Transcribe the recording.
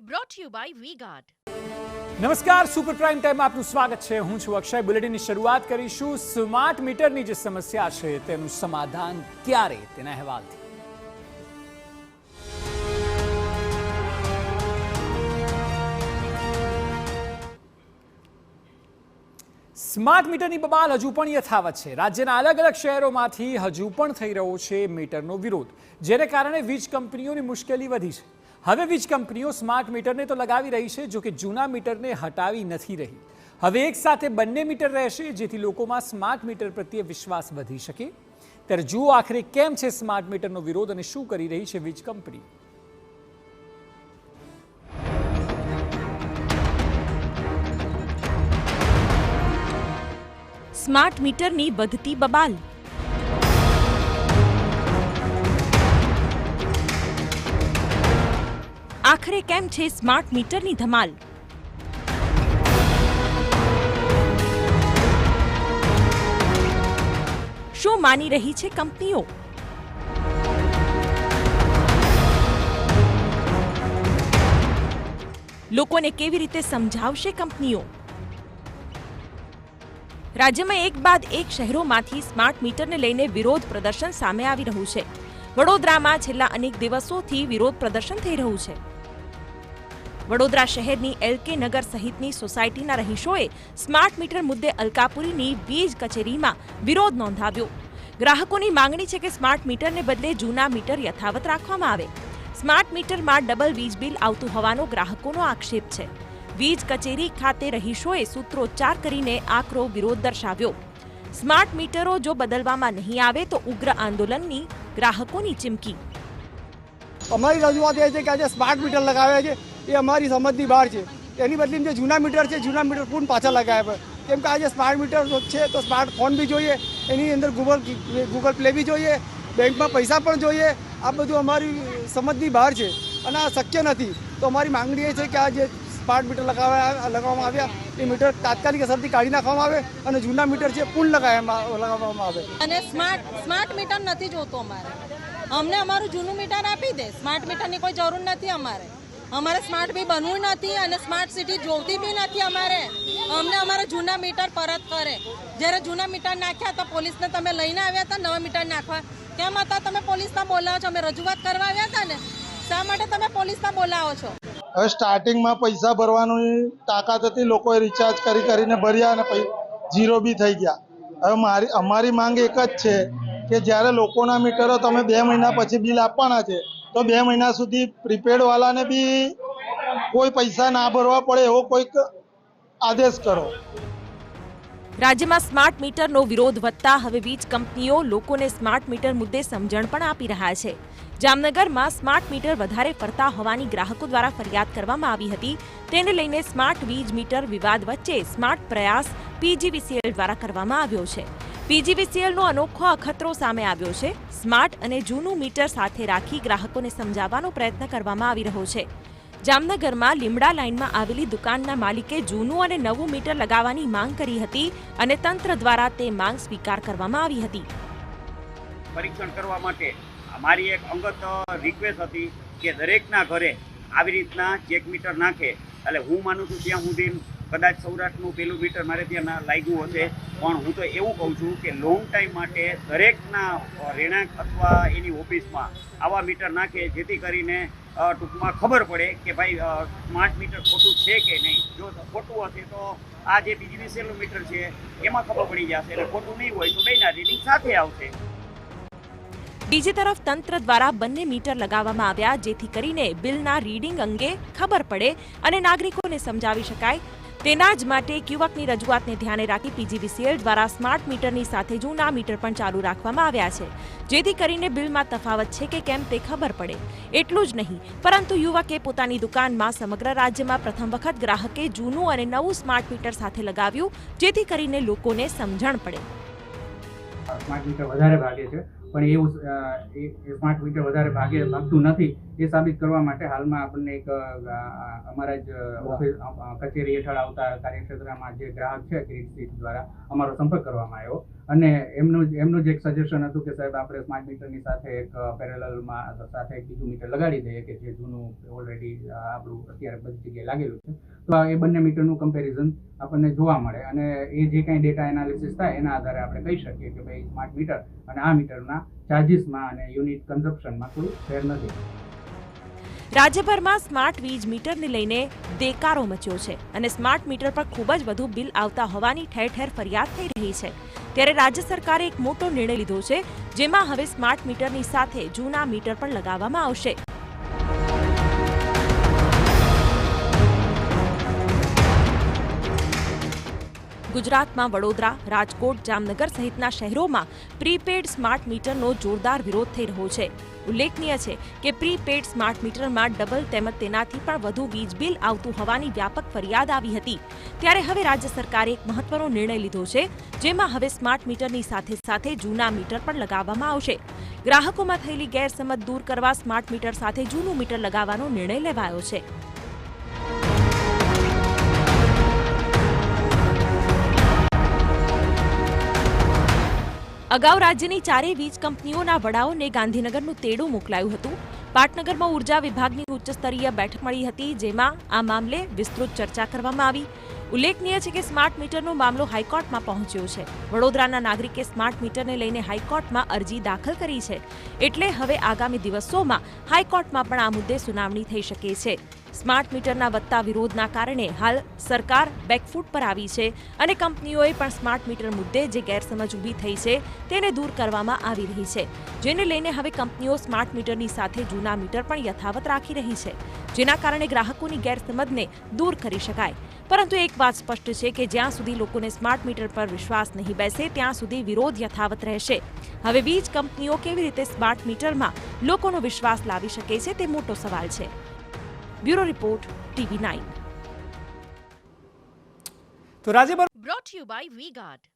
brought to you by V-Guard. નમસ્કાર, super prime time આપનું સ્વાગત છે. હું છું અક્ષય. બુલેટિનની શરૂઆત કરીશું સ્માર્ટ મીટરની જે સમસ્યા છે તેનું સમાધાન ક્યારે તેના અહેવાલથી. સ્માર્ટ મીટરની બબાલ હજુ પણ યથાવત છે. રાજ્યના અલગ અલગ શહેરોમાંથી હજુ પણ થઈ રહ્યો છે મીટરનો વિરોધ, જેને કારણે વીજ કંપનીઓની મુશ્કેલી વધી છે. હવે વીજ કંપનીઓ સ્માર્ટ મીટરને તો લગાવી રહી છે, જો કે જૂના મીટરને હટાવી નથી રહી. હવે એક સાથે બંને મીટર રહેશે, જેથી લોકોમાં સ્માર્ટ મીટર પ્રત્યે વિશ્વાસ વધી શકે. ત્યારે જુઓ આખરે કેમ છે સ્માર્ટ મીટરનો વિરોધ અને શું કરી રહી છે વીજ કંપની. સ્માર્ટ મીટરની વધતી બબાલ. આખરે કેમ છે સ્માર્ટ મીટરની ધમાલ? શું માની રહી છે કંપનીઓ? લોકોને કેવી રીતે સમજાવશે કંપનીઓ? રાજ્યમાં એક બાદ એક શહેરોમાંથી સ્માર્ટ મીટરને લઈને વિરોધ પ્રદર્શન સામે આવી રહ્યું છે. વડોદરામાં છેલ્લા અનેક દિવસોથી વિરોધ પ્રદર્શન થઈ રહ્યું છે. વડોદરા શહેરની એલકે નગર સહિતની સોસાયટીના રહીશોએ સ્માર્ટ મીટર મુદ્દે અલકાપુરીની વીજ કચેરીમાં વિરોધ નોંધાવ્યો. ગ્રાહકોની માંગણી છે કે સ્માર્ટ મીટરને બદલે જૂના મીટર યથાવત રાખવામાં આવે. સ્માર્ટ મીટરમાં ડબલ વીજ બિલ આવતું હોવાનો ગ્રાહકોનો આક્ષેપ છે. વીજ કચેરી ખાતે રહીશોએ સૂત્રોચ્ચાર કરીને આકરો વિરોધ દર્શાવ્યો. સ્માર્ટ મીટરો જો બદલવામાં નહીં આવે તો ઉગ્ર આંદોલનની ગ્રાહકોની ચીમકી. અમારી રજૂઆત એ છે કે આજે સ્માર્ટ મીટર લગાવ્યા છે એ અમારી સમજની બહાર છે. એની બદલે જે જૂના મીટર છે જૂના મીટર પૂर्ण પાછા લગાવ્યા. કેમ કે આજે સ્માર્ટ મીટર છે તો સ્માર્ટફોન બી જોઈએ, એની અંદર ગૂગલ પ્લે બી જોઈએ, બેંકમાં પૈસા પણ જોઈએ. આ બધું અમારી સમજની બહાર છે અને આ શક્ય નથી. તો અમારી માંગણી એ છે કે આ જે સ્માર્ટ મીટર લગાવવામાં આવ્યા એ મીટર તાત્કાલિક અસરથી કાઢી નાખવામાં આવે અને જૂના મીટર છે પૂर्ण લગાવવામાં આવે. અને સ્માર્ટ મીટર નથી જોતો અમારે. અમને અમારું જૂનું મીટર આપી દે. સ્માર્ટ મીટરની કોઈ જરૂર નથી અમારે સ્માર્ટ બી બનવું નથી અને સ્માર્ટ સિટી જોતી બી નથી અમારે. અમને અમારા જૂના મીટર પરત કરે. જ્યારે જૂના મીટર નાખ્યા તો પોલીસને તમે લઈને આવ્યા હતા નવા મીટર નાખવા. કેમ હતા તમે પોલીસના બોલાવો છો? અમે રજૂઆત કરવા આવ્યા હતા ને, શા માટે તમે પોલીસના બોલાવો છો? હવે સ્ટાર્ટિંગમાં પૈસા ભરવાની તાકાત હતી, લોકોએ રિચાર્જ કરીને ભર્યા અને ઝીરો બી થઈ ગયા. હવે અમારી માંગ એક જ છે કે જ્યારે લોકોના મીટરો તમે 2 મહિના પછી બિલ આપવાના છે તો 2 મહિના સુધી પ્રીપેડ વાળાને બી કોઈ પૈસા ના ભરવા પડે એવો કોઈક આદેશ કરો. રાજ્યમાં સ્માર્ટ મીટરનો વિરોધ વધતા હવે વીજ કંપનીઓ લોકોને સ્માર્ટ મીટર મુદ્દે સમજણ પણ આપી રહ્યા છે. જામનગરમાં સ્માર્ટ મીટર વધારે ફરતા હોવાની ગ્રાહકો દ્વારા ફરિયાદ કરવામાં આવી હતી. તેને લઈને સ્માર્ટ વીજ મીટર વિવાદ વચ્ચે સ્માર્ટ પ્રયાસ પીજીવીસીએલ દ્વારા કરવામાં આવ્યો છે. પીજીવીસીએલનો અનોખો અખતરો સામે આવ્યો છે. સ્માર્ટ અને જૂનું મીટર સાથે રાખી ગ્રાહકોને સમજાવવાનો પ્રયત્ન કરવામાં આવી રહ્યો છે. જામનગરમાં લીમડા લાઇનમાં આવેલી દુકાનના માલિકે જૂનું અને નવું મીટર લગાવવાની માંગ કરી હતી અને તંત્ર દ્વારા તે માંગ સ્વીકાર કરવામાં આવી હતી. પરીક્ષણ કરવા માટે અમારી એક અંગત રિક્વેસ્ટ હતી કે દરેકના ઘરે આવી રીતના ચેક મીટર નાખે. એટલે હું માનું છું ત્યાં સુધી કદાચ સૌરાષ્ટ્રનું પેલું મીટર મારે ત્યાં લાગ્યું હશે, પણ હું તો એવું કહું છું કે લોંગ ટાઈમ માટે દરેકના રહેણાંક અથવા એની ઓફિસમાં આવા મીટર નાખે, જેથી કરીને ટૂંકમાં ખબર પડે કે ભાઈ સ્માર્ટ મીટર ખોટું છે કે નહીં. જો ખોટું હશે તો આ જે પીજીવીસીએલનું મીટર છે એમાં ખબર પડી જશે, એટલે ખોટું નહીં હોય તો બેના રીડિંગ સાથે આવશે. બીજી તરફ તંત્ર દ્વારા બંને મીટર લગાવવામાં આવ્યા, જેથી કરીને બિલના રીડિંગ અંગે ખબર પડે અને નાગરિકોને સમજાવી શકાય. તેના જ માટે એક યુવકની રજૂઆતને ધ્યાને રાખી પીજીવીસીએલ દ્વારા સ્માર્ટ મીટરની સાથે જૂના મીટર પણ ચાલુ રાખવામાં આવ્યા છે, જેથી કરીને બિલમાં તફાવત છે કે કેમ તે ખબર પડે. એટલું જ નહીં, પરંતુ યુવકે પોતાની દુકાનમાં સમગ્ર રાજ્યમાં પ્રથમ વખત ગ્રાહકે જૂનું અને નવું સ્માર્ટ મીટર સાથે લગાવ્યું, જેથી કરીને લોકોને સમજણ પડે. સ્માર્ટ મીટર વધારે ભાગે છે, પણ એવું સ્માર્ટ મીટર વધારે ભાગતું નથી. એ સાબિત કરવા માટે હાલમાં આપણને એક અમારા જ ઓફિસ કચેરી હેઠળ આવતા કાર્યક્ષેત્રમાં જે ગ્રાહક છે કિરીટ સીટ દ્વારા અમારો સંપર્ક કરવામાં આવ્યો અને એમનું જ એક સજેશન હતું કે સાહેબ આપણે સ્માર્ટ મીટરની સાથે એક પેરેલલમાં સાથે એક બીજું મીટર લગાડી દઈએ કે જે જૂનું ઓલરેડી આપણું અત્યારે બધી જગ્યાએ લાગેલું છે. તો એ બંને મીટરનું કમ્પેરિઝન આપણને જોવા મળે અને એ જે કંઈ ડેટા એનાલિસિસ થાય એના આધારે આપણે કહી શકીએ કે ભાઈ સ્માર્ટ મીટર અને આ મીટરના ચાર્જિસમાં અને યુનિટ કન્ઝપ્શનમાં કોઈ ફેર નથી. રાજ્યભરમાં સ્માર્ટ વીજ મીટરને લઈને દેકારો મચ્યો છે અને સ્માર્ટ મીટર પર ખૂબ જ વધુ બિલ આવતા હોવાની ઠેર ઠેર ફરિયાદ થઈ રહી છે. ત્યારે રાજ્ય સરકારે એક મોટો નિર્ણય લીધો છે, જેમાં હવે સ્માર્ટ મીટરની સાથે જૂના મીટર પણ લગાવવામાં આવશે. ગુજરાતમાં વડોદરા, રાજકોટ, જામનગર સહિતના શહેરોમાં પ્રીપેડ સ્માર્ટ મીટરનો જોરદાર વિરોધ થઈ રહ્યો છે. ઉલ્લેખનીય છે કે પ્રીપેડ સ્માર્ટ મીટરમાં ડબલ તેમજ તેનાથી પણ વધુ વીજ બિલ આવતું હોવાની વ્યાપક ફરિયાદ આવી હતી. ત્યારે હવે રાજ્ય સરકારે એક મહત્વનો નિર્ણય લીધો છે, જેમાં હવે સ્માર્ટ મીટરની સાથે સાથે જૂના મીટર પણ લગાવવામાં આવશે. ગ્રાહકોમાં થયેલી ગેરસમજ દૂર કરવા સ્માર્ટ મીટર સાથે જૂનું મીટર લગાવવાનો નિર્ણય લેવાયો છે. અગાઉ રાજ્યની ચારેય વીજ કંપનીઓના વડાઓને ગાંધીનગરનું તેડું મોકલાયું હતું. પાટનગરમાં ઉર્જા વિભાગની ઉચ્ચસ્તરીય બેઠક મળી હતી, જેમાં આ મામલે વિસ્તૃત ચર્ચા કરવામાં આવી. ઉલ્લેખનીય છે કે સ્માર્ટ મિટરનો મામલો હાઈકોર્ટમાં પહોંચ્યો છે. વડોદરાના નાગરિકે સ્માર્ટ મીટરને લઈને હાઈકોર્ટમાં અરજી દાખલ કરી છે. એટલે હવે આગામી દિવસોમાં હાઈકોર્ટમાં પણ આ મુદ્દે સુનાવણી થઈ શકે છે. સ્માર્ટ મીટરના વધતા વિરોધના કારણે હાલ સરકાર બેકફૂટ પર આવી છે અને કંપનીઓએ પણ સ્માર્ટ મીટર મુદ્દે જે ગેરસમજ ઊભી થઈ છે તેને દૂર કરવામાં આવી રહી છે, જેને લઈને હવે કંપનીઓ સ્માર્ટ મીટરની સાથે જૂના મીટર પણ યથાવત રાખી રહી છે, જેના કારણે ગ્રાહકોની ગેરસમજને દૂર કરી શકાય. પરંતુ એક વાત સ્પષ્ટ છે કે જ્યાં સુધી લોકોને સ્માર્ટ મીટર પર વિશ્વાસ નહીં બેસે ત્યાં સુધી વિરોધ યથાવત રહેશે. હવે વીજ કંપનીઓ કેવી રીતે સ્માર્ટ મીટરમાં લોકોનો વિશ્વાસ લાવી શકે છે તે મોટો સવાલ છે. Bureau report TV9. તો રાજ્યભર Brought to you by V-Guard.